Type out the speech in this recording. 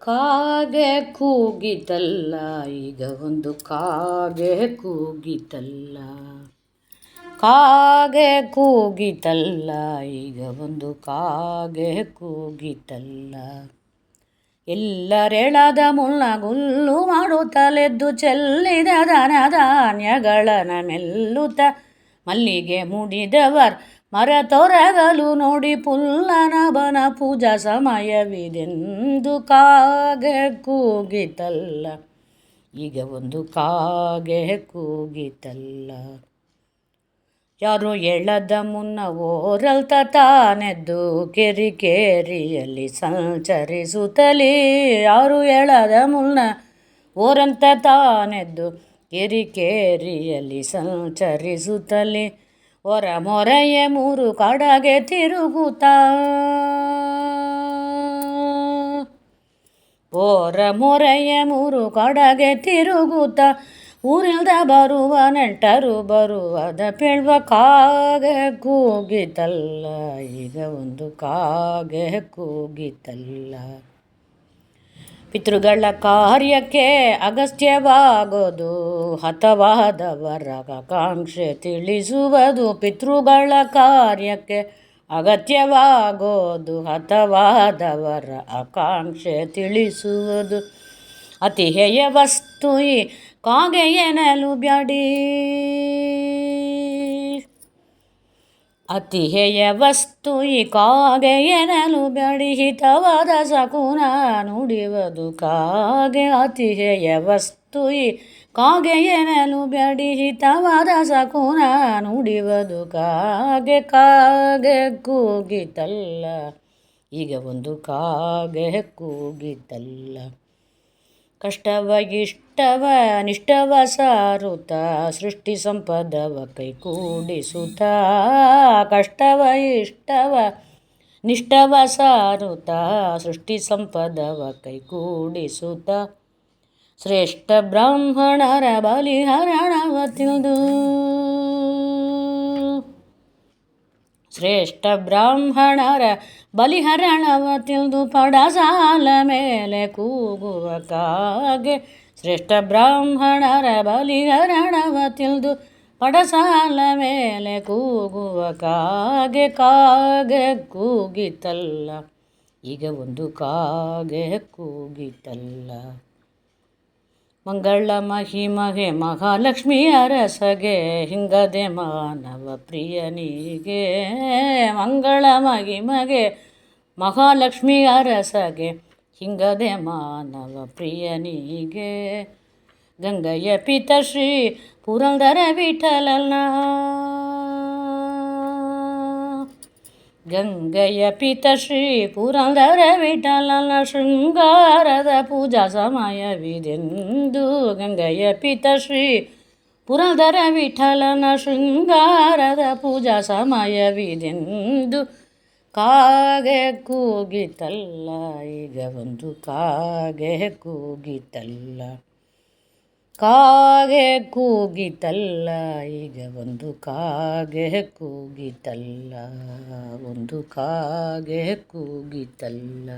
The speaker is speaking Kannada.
ಕಾಗೆ ಕೂಗಿತಲ್ಲ, ಈಗ ಒಂದು ಕಾಗೆ ಕೂಗಿತಲ್ಲ. ಕಾಗೆ ಕೂಗಿತಲ್ಲ, ಈಗ ಒಂದು ಕಾಗೆ ಕೂಗಿತಲ್ಲ. ಎಲ್ಲರೆಳದ ಮುಳ್ಳಗುಲ್ಲು ಮಾಡುತ್ತಲೆದ್ದು ಚೆಲ್ಲಿದ ಧನ ಧಾನ್ಯಗಳನ ಮೆಲ್ಲುತ್ತ ಮಲ್ಲಿಗೆ ಮುಡಿದವರ್ ಮರ ತೊರಗಲು ನೋಡಿ ಪುಲ್ಲನಬನ ಪೂಜಾ ಸಮಯವಿದೆಂದು ಕಾಗೆ ಕೂಗಿತಲ್ಲ, ಈಗ ಒಂದು ಕಾಗೆ ಕೂಗಿತಲ್ಲ. ಯಾರು ಎಳದ ಮುನ್ನ ಓರಲ್ತ ತಾನೆದ್ದು ಕೆರಿಕೇರಿಯಲ್ಲಿ ಸಂಚರಿಸುತ್ತಲೇ, ಯಾರು ಎಳದ ಮುನ್ನ ಓರಂತ ತಾನೆದ್ದು ಕೆರಿಕೇರಿಯಲ್ಲಿ ಸಂಚರಿಸುತ್ತಲೇ, ಹೊರ ಮೊರೆಯ ಮೂರು ಕಡೆಗೆ ತಿರುಗುತ್ತಾ, ಹೊರ ಮೊರೆಯ ಮೂರು ಕಡೆಗೆ ತಿರುಗುತ್ತಾ, ಊರಿಲ್ದ ಬರುವ ನೆಂಟರು ಬರುವದ ಪೇಳ್ವ ಕಾಗೆ ಕೂಗಿತಲ್ಲ, ಈಗ ಒಂದು ಕಾಗೆ ಕೂಗಿತಲ್ಲ. ಪಿತೃಗಳ ಕಾರ್ಯಕ್ಕೆ ಅಗತ್ಯವಾಗೋದು ಹತವಾದವರ ಆಕಾಂಕ್ಷೆ ತಿಳಿಸುವುದು. ಪಿತೃಗಳ ಕಾರ್ಯಕ್ಕೆ ಅಗತ್ಯವಾಗೋದು ಹತವಾದವರ ಆಕಾಂಕ್ಷೆ ತಿಳಿಸುವುದು. ಅತಿ ಹೇಯ ವಸ್ತು ಈ ಕಾಗೆ ಎನ್ನಲು ಬ್ಯಾಡಿ, ಅತಿ ಹೇಯ ವಸ್ತು ಈ ಕಾಗೆ ಎನ್ನಲು ಬ್ಯಾಡಿ, ಹಿತವಾದ ಶಕುನ ನುಡಿಯುವುದು ಕಾಗೆ. ಅತಿ ಹೇಯ ವಸ್ತು ಈ ಕಾಗೆ ಎನ್ನಲು ಬ್ಯಾಡಿ, ಹಿತವಾದ ಶಕುನ ನುಡಿಯುವುದು ಕಾಗೆ. ಕಾಗೆ ಕೂಗಿತಲ್ಲ, ಈಗ ಒಂದು ಕಾಗೆ ಕೂಗಿತಲ್ಲ. ಕಷ್ಟವ ಇಷ್ಟವ ನಿಷ್ಠವ ಸಾರುತ್ತ ಸೃಷ್ಟಿ ಸಂಪದವ ಕೈಗೂಡಿಸುತ್ತ, ಕಷ್ಟವ ಇಷ್ಟವ ನಿಷ್ಠವ ಸಾರುತ್ತ ಸೃಷ್ಟಿ ಸಂಪದವ ಕೈಗೂಡಿಸುತ್ತ, ಶ್ರೇಷ್ಠ ಬ್ರಾಹ್ಮಣರ ಬಲಿಹರಣವ ತಿಳಿದು, ಶ್ರೇಷ್ಠ ಬ್ರಾಹ್ಮಣರ ಬಲಿಹರಣವ ತಿಳಿದು ಪಡಸಾಲ ಮೇಲೆ ಕೂಗುವ ಕಾಗೆ. ಶ್ರೇಷ್ಠ ಬ್ರಾಹ್ಮಣರ ಬಲಿಹರಣವ ತಿಳಿದು ಪಡಸಾಲ ಮೇಲೆ ಕೂಗುವ ಕಾಗೆ. ಕಾಗೆ ಕೂಗಿತಲ್ಲ, ಈಗ ಒಂದು ಕಾಗೆ ಕೂಗಿತಲ್ಲ. ಮಂಗಳ ಮಹಿಮಗೆ ಮಹಾಲಕ್ಷ್ಮಿ ಅರಸಗೆ ಹಿಂಗದೆ ಮಾನವ ಪ್ರಿಯನಿಗೆ, ಮಂಗಳ ಮಹಿಮಗೆ ಮಹಾಲಕ್ಷ್ಮಿ ಅರಸಗೆ ಹಿಂಗದೆ ಮಾನವ ಪ್ರಿಯನಿಗೆ, ಗಂಗೆಯ ಪಿತ ಶ್ರೀ ಪುರಂದರ ವಿಠಲನ, ಗಂಗೆಯ ಪಿತ ಶ್ರೀ ಪುರಂದರ ವಿಠಲನ ಶೃಂಗಾರದ ಪೂಜಾ ಸಮಯವಿದೆಂದು, ಗಂಗೆಯ ಪಿತ ಶ್ರೀ ಪುರಂದರ ವಿಠಲನ ಶೃಂಗಾರದ ಪೂಜಾ ಸಮಯವಿದೆಂದು ಕಾಗೆ ಕೂಗಿತಲ್ಲ, ಈಗ ಒಂದು ಕಾಗೆ ಕೂಗಿತಲ್ಲ. ಕಾಗೆ ಕೂಗಿತಲ್ಲ, ಈಗ ಒಂದು ಕಾಗೆ ಕೂಗಿತಲ್ಲ, ಒಂದು ಕಾಗೆ ಕೂಗಿತಲ್ಲ.